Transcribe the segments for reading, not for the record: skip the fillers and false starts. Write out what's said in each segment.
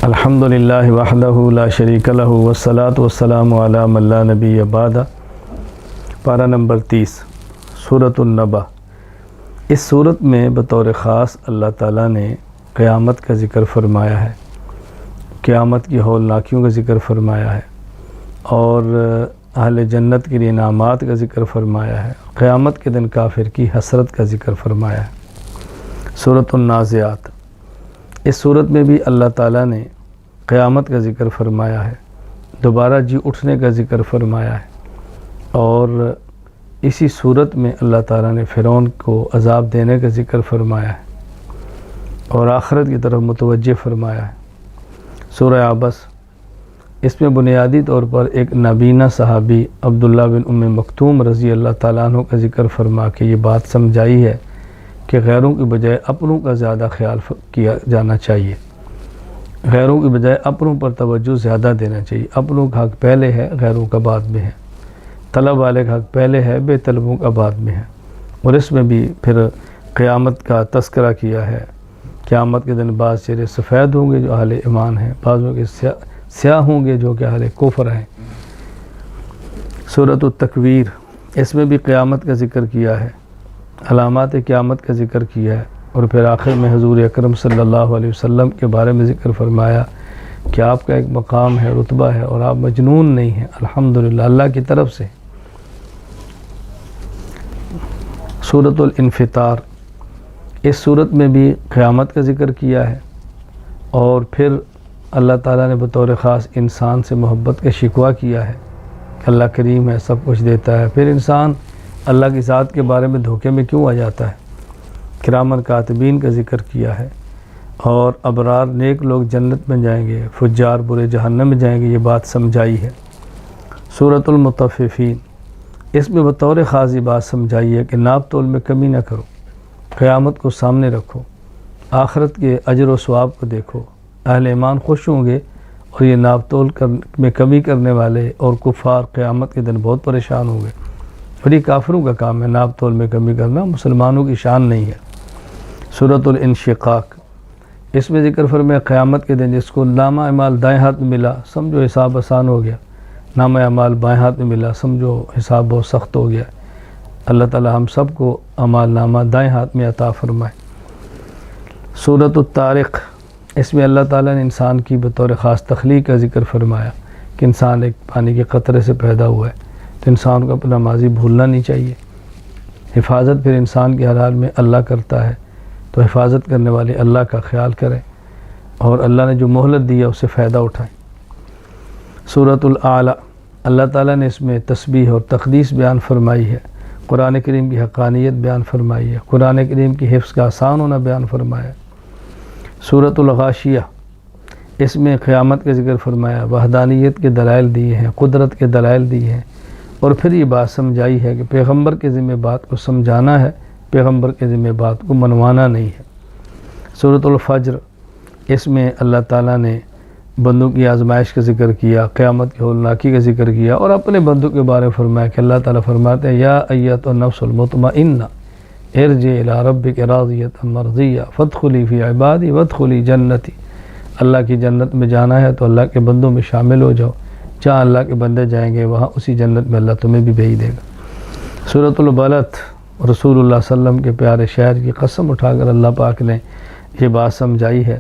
الحمدللہ وحدہ لا شریک لہ والصلاۃ والسلام علی من لا نبی بعد۔ پارہ نمبر 30 سورۃ النبأ۔ اس صورت میں بطور خاص اللہ تعالیٰ نے قیامت کا ذکر فرمایا ہے، قیامت کی ہولناکیوں کا ذکر فرمایا ہے، اور اہل جنت کے لیے انعامات کا ذکر فرمایا ہے، قیامت کے دن کافر کی حسرت کا ذکر فرمایا ہے۔ سورۃ النازعات۔ اس صورت میں بھی اللہ تعالیٰ نے قیامت کا ذکر فرمایا ہے، دوبارہ جی اٹھنے کا ذکر فرمایا ہے، اور اسی صورت میں اللہ تعالیٰ نے فرعون کو عذاب دینے کا ذکر فرمایا ہے اور آخرت کی طرف متوجہ فرمایا ہے۔ سورہ عبس۔ اس میں بنیادی طور پر ایک نابینا صحابی عبداللہ بن ام مکتوم رضی اللہ تعالیٰ عنہ کا ذکر فرما کے یہ بات سمجھائی ہے کہ غیروں کی بجائے اپنوں کا زیادہ خیال کیا جانا چاہیے، غیروں کی بجائے اپنوں پر توجہ زیادہ دینا چاہیے۔ اپنوں کا حق پہلے ہے، غیروں کا بعد میں ہے۔ طلب والے کا حق پہلے ہے، بے طلبوں کا بعد میں ہے۔ اور اس میں بھی پھر قیامت کا تذکرہ کیا ہے۔ قیامت کے دن بعض چہرے سفید ہوں گے جو اہل ایمان ہیں، بعضوں کے سیاہ ہوں گے جو کہ اہل کفر ہیں۔ سورۃ التکویر۔ اس میں بھی قیامت کا ذکر کیا ہے، علامات قیامت کا ذکر کیا ہے، اور پھر آخر میں حضور اکرم صلی اللہ علیہ وسلم کے بارے میں ذکر فرمایا کہ آپ کا ایک مقام ہے، رتبہ ہے، اور آپ مجنون نہیں ہیں، الحمدللہ اللہ کی طرف سے۔ سورۃ الانفطار۔ اس صورت میں بھی قیامت کا ذکر کیا ہے، اور پھر اللہ تعالیٰ نے بطور خاص انسان سے محبت کا شکوہ کیا ہے کہ اللہ کریم ہے، سب کچھ دیتا ہے، پھر انسان اللہ کی ذات کے بارے میں دھوکے میں کیوں آ جاتا ہے۔ کرامن کاتبین کا ذکر کیا ہے، اور ابرار نیک لوگ جنت میں جائیں گے، فجار برے جہنم میں جائیں گے، یہ بات سمجھائی ہے۔ سورۃ المطففین۔ اس میں بطور خاص یہ بات سمجھائی ہے کہ ناپ تول میں کمی نہ کرو، قیامت کو سامنے رکھو، آخرت کے اجر و ثواب کو دیکھو۔ اہل ایمان خوش ہوں گے، اور یہ ناپ تول میں کمی کرنے والے اور کفار قیامت کے دن بہت پریشان ہوں گے۔ اور یہ کافروں کا کام ہے ناپ تول میں کمی کرنا، مسلمانوں کی شان نہیں ہے۔ سورۃ الانشقاق۔ اس میں ذکر فرمایا قیامت کے دن جس کو نامہ اعمال دائیں ہاتھ میں ملا، سمجھو حساب آسان ہو گیا، نامہ اعمال بائیں ہاتھ میں ملا، سمجھو حساب بہت سخت ہو گیا۔ اللہ تعالی ہم سب کو اعمال نامہ دائیں ہاتھ میں عطا فرمائے۔ سورۃ الطارق۔ اس میں اللہ تعالیٰ نے انسان کی بطور خاص تخلیق کا ذکر فرمایا کہ انسان ایک پانی کے قطرے سے پیدا ہوا ہے، تو انسان کو اپنا ماضی بھولنا نہیں چاہیے۔ حفاظت پھر انسان کے ہر حال میں اللہ کرتا ہے، تو حفاظت کرنے والے اللہ کا خیال کریں، اور اللہ نے جو مہلت دی ہے اس سے فائدہ اٹھائیں۔ سورۃ الاعلیٰ۔ اللہ تعالیٰ نے اس میں تسبیح اور تقدیس بیان فرمائی ہے، قرآن کریم کی حقانیت بیان فرمائی ہے، قرآن کریم کی حفظ کا آسان ہونا بیان فرمایا ہے۔ سورۃ الغاشیہ۔ اس میں قیامت کا ذکر فرمایا، وحدانیت کے دلائل دیے ہیں، قدرت کے دلائل دیے ہیں، اور پھر یہ بات سمجھائی ہے کہ پیغمبر کے ذمہ بات کو سمجھانا ہے، پیغمبر کے ذمہ بات کو منوانا نہیں ہے۔ سورۃ الفجر۔ اس میں اللہ تعالیٰ نے بندوں کی آزمائش کا ذکر کیا، قیامت کی ہولناکی کا ذکر کیا، اور اپنے بندوں کے بارے میں فرمایا کہ اللہ تعالیٰ فرماتے ہیں یا ایتھا النفس المطمئنہ ارجعی الی ربک راضیۃ مرضیہ فادخلی فی عبادی وادخلی جنتی۔ اللہ کی جنت میں جانا ہے تو اللہ کے بندوں میں شامل ہو جاؤ، جہاں اللہ کے بندے جائیں گے وہاں اسی جنت میں اللہ تمہیں بھی بھیج دے گا۔ سورۃ البلد۔ رسول اللہ صلی اللہ علیہ وسلم کے پیارے شہر کی قسم اٹھا کر اللہ پاک نے یہ بات سمجھائی ہے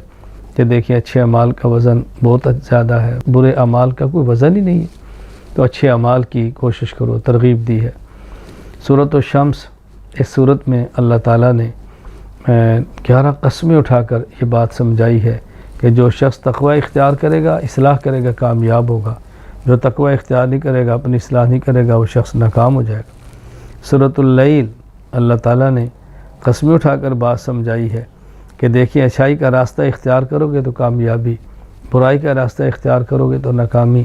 کہ دیکھیں اچھے اعمال کا وزن بہت زیادہ ہے، برے اعمال کا کوئی وزن ہی نہیں ہے، تو اچھے اعمال کی کوشش کرو، ترغیب دی ہے۔ سورۃ الشمس۔ اس صورت میں اللہ تعالیٰ نے 11 قسمیں اٹھا کر یہ بات سمجھائی ہے کہ جو شخص تقوی اختیار کرے گا، اصلاح کرے گا، کامیاب ہوگا، جو تقوی اختیار نہیں کرے گا، اپنی اصلاح نہیں کرے گا، وہ شخص ناکام ہو جائے گا۔ سورۃ اللیل۔ اللہ تعالیٰ نے قسمیں اٹھا کر بات سمجھائی ہے کہ دیکھیں اچھائی کا راستہ اختیار کرو گے تو کامیابی، برائی کا راستہ اختیار کرو گے تو ناکامی۔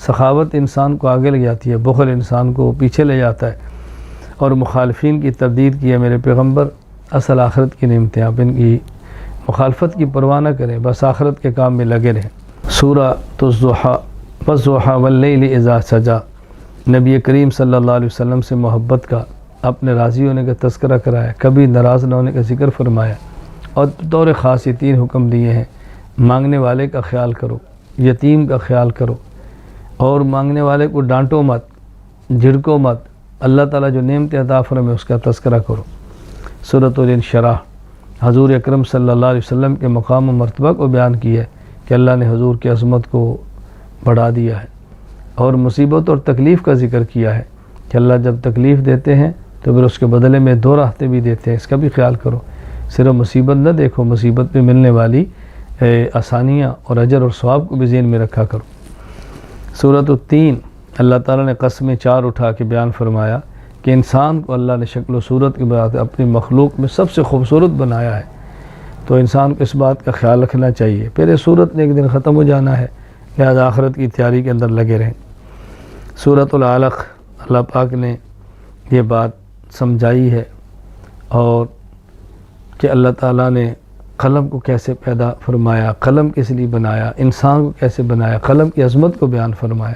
سخاوت انسان کو آگے لے جاتی ہے، بخل انسان کو پیچھے لے جاتا ہے، اور مخالفین کی تردید کی ہے میرے پیغمبر، اصل آخرت کی نعمتیں، آپ ان کی مخالفت کی پرواہ نہ کریں، بس آخرت کے کام میں لگے رہیں۔ سورۃ الضحیٰ۔ والضحیٰ واللیل اذا سجا۔ نبی کریم صلی اللہ علیہ وسلم سے محبت کا، اپنے راضی ہونے کا تذکرہ کرایا، کبھی ناراض نہ ہونے کا ذکر فرمایا، اور بطور خاص یہ 3 حکم دیے ہیں مانگنے والے کا خیال کرو، یتیم کا خیال کرو، اور مانگنے والے کو ڈانٹو مت، جھڑکو مت، اللہ تعالیٰ جو نعمتیں عطا فرمائے اس کا تذکرہ کرو۔ سورۃ الانشراح حضور اکرم صلی اللہ علیہ وسلم کے مقام و مرتبہ کو بیان کیا ہے کہ اللہ نے حضور کی عظمت کو بڑھا دیا ہے، اور مصیبت اور تکلیف کا ذکر کیا ہے کہ اللہ جب تکلیف دیتے ہیں تو پھر اس کے بدلے میں 2 راحتیں بھی دیتے ہیں، اس کا بھی خیال کرو۔ صرف مصیبت نہ دیکھو، مصیبت پہ ملنے والی آسانیاں اور اجر اور ثواب کو بھی ذہن میں رکھا کرو۔ سورۃ التین اللہ تعالیٰ نے قسمیں 4 اٹھا کے بیان فرمایا کہ انسان کو اللہ نے شکل و صورت کے بعد اپنی مخلوق میں سب سے خوبصورت بنایا ہے، تو انسان کو اس بات کا خیال رکھنا چاہیے۔ پھر اس صورت نے ایک دن ختم ہو جانا ہے، لہذا آخرت کی تیاری کے اندر لگے رہیں۔ سورۃ العلق اللہ پاک نے یہ بات سمجھائی ہے، اور کہ اللہ تعالیٰ نے قلم کو کیسے پیدا فرمایا، قلم کس لیے بنایا، انسان کو کیسے بنایا، قلم کی عظمت کو بیان فرمایا،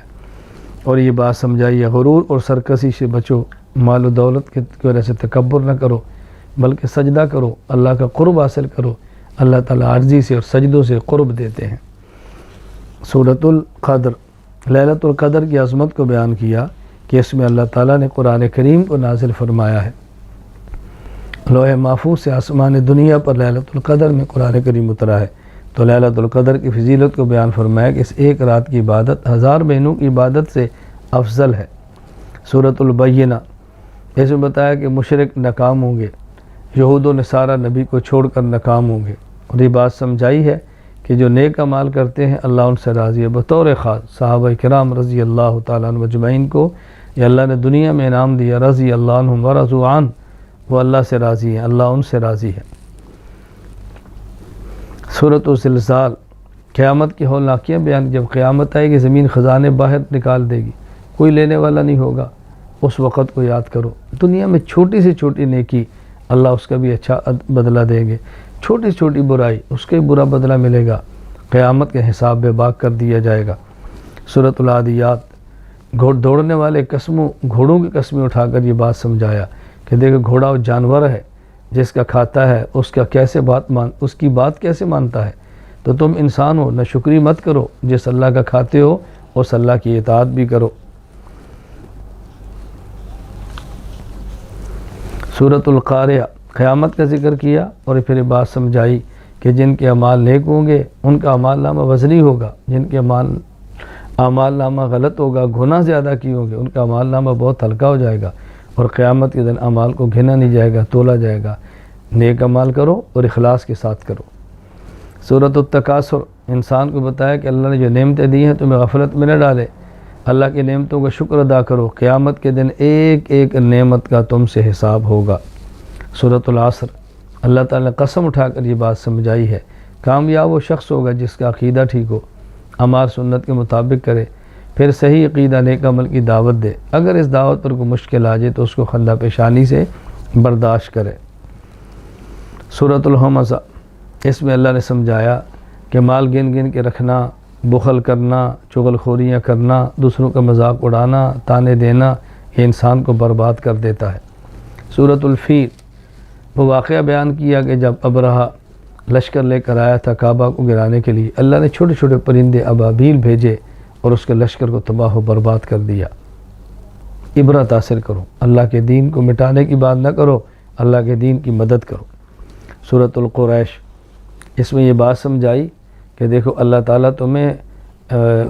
اور یہ بات سمجھائی ہے غرور اور سرکشی سے بچو، مال و دولت کی وجہ سے تکبر نہ کرو، بلکہ سجدہ کرو، اللہ کا قرب حاصل کرو۔ اللہ تعالیٰ عاجزی سے اور سجدوں سے قرب دیتے ہیں۔ سورۃ القدر لیلۃ القدر کی عظمت کو بیان کیا کہ اس میں اللہ تعالیٰ نے قرآن کریم کو نازل فرمایا ہے۔ لوح محفوظ سے آسمان دنیا پر لیلۃ القدر میں قرآن کریم اترا ہے، تو لیلۃ القدر کی فضیلت کو بیان فرمایا کہ اس ایک رات کی عبادت 1000 مہینوں کی عبادت سے افضل ہے۔ سورۃ البینہ اس میں بتایا کہ مشرک ناکام ہوں گے، یہود و نصارہ نبی کو چھوڑ کر ناکام ہوں گے، اور یہ بات سمجھائی ہے کہ جو نیک اعمال کرتے ہیں اللہ ان سے راضی ہے۔ بطور خاص صحابہ کرام رضی اللہ تعالیٰ عنہ مجمعین کو یہ اللہ نے دنیا میں انعام دیا، رضی اللہ عنہم ورضوا عنہ، وہ اللہ سے راضی ہیں، اللہ ان سے راضی ہے۔ سورۃ الزلزال قیامت کی ہولناکیاں بیان، جب قیامت آئے گی زمین خزانے باہر نکال دے گی، کوئی لینے والا نہیں ہوگا، اس وقت کو یاد کرو۔ دنیا میں چھوٹی سے چھوٹی نیکی اللہ اس کا بھی اچھا بدلہ دیں گے، چھوٹی سے چھوٹی برائی اس کا بھی برا بدلہ ملے گا، قیامت کے حساب بے باک کر دیا جائے گا۔ سورۃ العادیات دوڑنے والے گھوڑوں کی قسمیں اٹھا کر یہ بات سمجھایا کہ دیکھو گھوڑا وہ جانور ہے، جس کا کھاتا ہے اس کی بات کیسے مانتا ہے، تو تم انسان ہو، نہ شکری مت کرو، جس اللہ کا کھاتے ہو اس اللہ کی اطاعت بھی کرو۔ سورۃ القاریہ قیامت کا ذکر کیا، اور پھر یہ بات سمجھائی کہ جن کے اعمال نیک ہوں گے ان کا اعمال نامہ وزنی ہوگا، جن کے اعمال نامہ غلط ہوگا، گناہ زیادہ کی ہوں گے، ان کا اعمال نامہ بہت ہلکا ہو جائے گا، اور قیامت کے دن اعمال کو گھنا نہیں جائے گا، تولا جائے گا۔ نیک اعمال کرو اور اخلاص کے ساتھ کرو۔ سورۃ التکاثر انسان کو بتایا کہ اللہ نے جو نعمتیں دی ہیں تمہیں غفلت میں نہ ڈالے، اللہ کی نعمتوں کا شکر ادا کرو، قیامت کے دن ایک ایک نعمت کا تم سے حساب ہوگا۔ سورۃ العصر اللہ تعالیٰ نے قسم اٹھا کر یہ بات سمجھائی ہے، کامیاب وہ شخص ہوگا جس کا عقیدہ ٹھیک ہو، اعمال سنت کے مطابق کرے، پھر صحیح عقیدہ نیک عمل کی دعوت دے، اگر اس دعوت پر کوئی مشکل آ جائے تو اس کو خندہ پیشانی سے برداشت کرے۔ سورۃ الہمزہ اس میں اللہ نے سمجھایا کہ مال گن گن کے رکھنا، بخل کرنا، چغل خوریاں کرنا، دوسروں کا مذاق اڑانا، تانے دینا، یہ انسان کو برباد کر دیتا ہے۔ سورۃ الفیل وہ واقعہ بیان کیا کہ جب ابرہہ لشکر لے کر آیا تھا کعبہ کو گرانے کے لیے، اللہ نے چھوٹے چھوٹے پرندے ابابیل بھیجے اور اس کے لشکر کو تباہ و برباد کر دیا۔ عبرت حاصل کرو، اللہ کے دین کو مٹانے کی بات نہ کرو، اللہ کے دین کی مدد کرو۔ سورۃ القریش اس میں یہ بات سمجھائی کہ دیکھو اللہ تعالیٰ تمہیں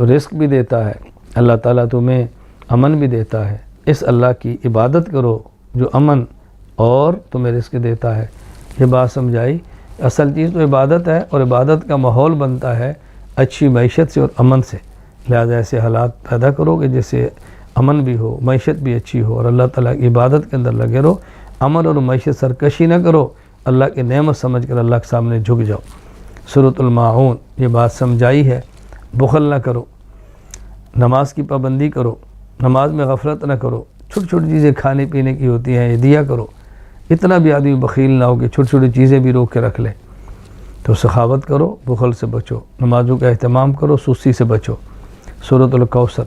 رزق بھی دیتا ہے، اللہ تعالیٰ تمہیں امن بھی دیتا ہے، اس اللہ کی عبادت کرو جو امن اور تمہیں رزق دیتا ہے۔ یہ بات سمجھائی، اصل چیز تو عبادت ہے، اور عبادت کا ماحول بنتا ہے اچھی معیشت سے اور امن سے، لہذا ایسے حالات پیدا کرو کہ جس سے امن بھی ہو، معیشت بھی اچھی ہو، اور اللہ تعالیٰ کی عبادت کے اندر لگے رہو۔ امن اور معیشت سرکشی نہ کرو، اللہ کی نعمت سمجھ کر اللہ کے سامنے جھک جاؤ۔ سورۃ الماعون یہ بات سمجھائی ہے، بخل نہ کرو، نماز کی پابندی کرو، نماز میں غفلت نہ کرو، چھوٹی چھوٹی چیزیں کھانے پینے کی ہوتی ہیں یہ دیا کرو، اتنا بھی آدمی بخیل نہ ہو کہ چھوٹی چھوٹی چیزیں بھی روک کے رکھ لے۔ تو سخاوت کرو، بخل سے بچو، نمازوں کا اہتمام کرو، سستی سے بچو۔ سورۃ الکوثر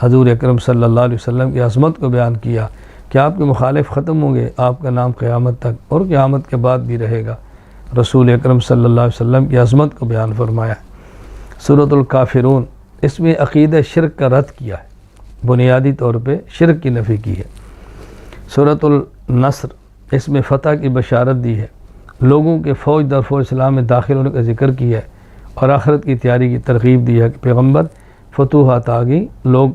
حضور اکرم صلی اللہ علیہ وسلم کی عظمت کو بیان کیا کہ آپ کے مخالف ختم ہوں گے، آپ کا نام قیامت تک اور قیامت کے بعد بھی رہے گا۔ رسول اکرم صلی اللہ علیہ وسلم کی عظمت کو بیان فرمایا۔ سورۃ الکافرون، اس میں عقیدہ شرک کا رد کیا ہے، بنیادی طور پہ شرک کی نفی کی ہے۔ سورۃ النصر، اس میں فتح کی بشارت دی ہے، لوگوں کے فوج در فوج اسلام میں داخل ہونے کا ذکر کیا ہے، اور آخرت کی تیاری کی ترغیب دی ہے کہ پیغمبر فتوحات آ گئی، لوگ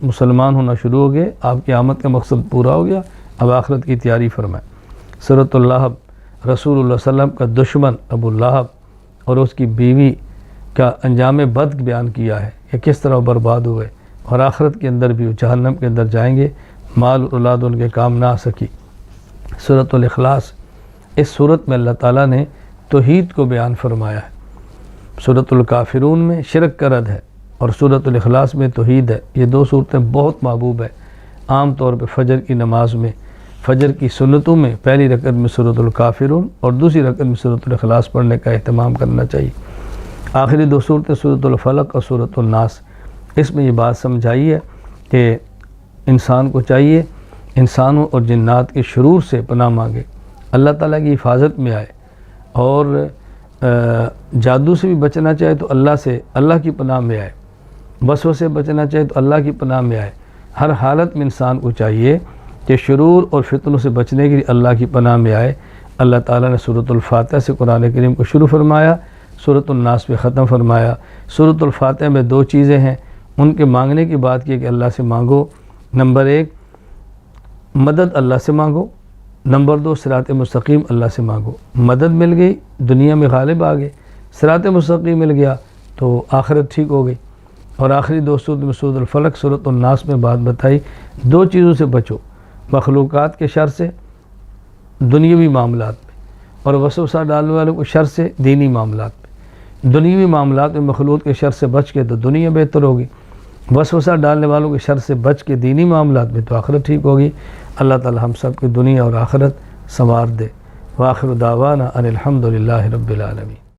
مسلمان ہونا شروع ہو گئے، آپ کی آمد کا مقصد پورا ہو گیا، اب آخرت کی تیاری فرمائیں۔ سورۃ اللہب، رسول اللہ صلی اللہ علیہ وسلم کا دشمن ابو لہب اور اس کی بیوی کا انجام بد بیان کیا ہے کہ کس طرح برباد ہوئے، اور آخرت کے اندر بھی وہ جہنم کے اندر جائیں گے، مال اور اولاد ان کے کام نہ آ سکی۔ سورۃ الاخلاص، اس صورت میں اللہ تعالیٰ نے توحید کو بیان فرمایا ہے۔ سورۃ الکافرون میں شرک کا رد ہے، اور سورۃ الاخلاص میں توحید ہے۔ یہ دو صورتیں بہت محبوب ہیں۔ عام طور پہ فجر کی نماز میں، فجر کی سنتوں میں پہلی رکعت میں سورۃ الکافرون اور دوسری رکعت میں سورۃ الاخلاص پڑھنے کا اہتمام کرنا چاہیے۔ آخری دو صورتیں سورۃ الفلق اور سورۃ الناس، اس میں یہ بات سمجھائی ہے کہ انسان کو چاہیے انسانوں اور جنات کے شرور سے پناہ مانگے، اللہ تعالیٰ کی حفاظت میں آئے، اور جادو سے بھی بچنا چاہے تو اللہ سے، اللہ کی پناہ میں آئے، وسوسے سے بچنا چاہے تو اللہ کی پناہ میں آئے۔ ہر حالت میں انسان کو چاہیے کہ شرور اور فتنوں سے بچنے کے لیے اللہ کی پناہ میں آئے۔ اللہ تعالیٰ نے سورۃ الفاتحہ سے قرآن کریم کو شروع فرمایا، سورۃ الناس پہ ختم فرمایا۔ سورۃ الفاتحہ میں دو چیزیں ہیں، ان کے مانگنے کی بات کی کہ اللہ سے مانگو۔ نمبر ایک، مدد اللہ سے مانگو۔ نمبر دو، صراط مستقیم اللہ سے مانگو۔ مدد مل گئی، دنیا میں غالب آ گئے، صراط مستقیم مل گیا تو آخرت ٹھیک ہو گئی۔ اور آخری دو صورت میں سورۃ الفلق، سورۃ الناس میں بات بتائی، دو چیزوں سے بچو، مخلوقات کے شر سے دنیاوی معاملات میں، اور وسوسہ ڈالنے والوں کے شر سے دینی معاملات میں۔ دنیاوی معاملات میں مخلوق کے شر سے بچ کے تو دنیا بہتر ہوگی، وسوسہ ڈالنے والوں کے شر سے بچ کے دینی معاملات میں تو آخرت ٹھیک ہوگی۔ اللہ تعالی ہم سب کی دنیا اور آخرت سنوار دے۔ وآخر دعوانا ان الحمد للہ رب العالمین۔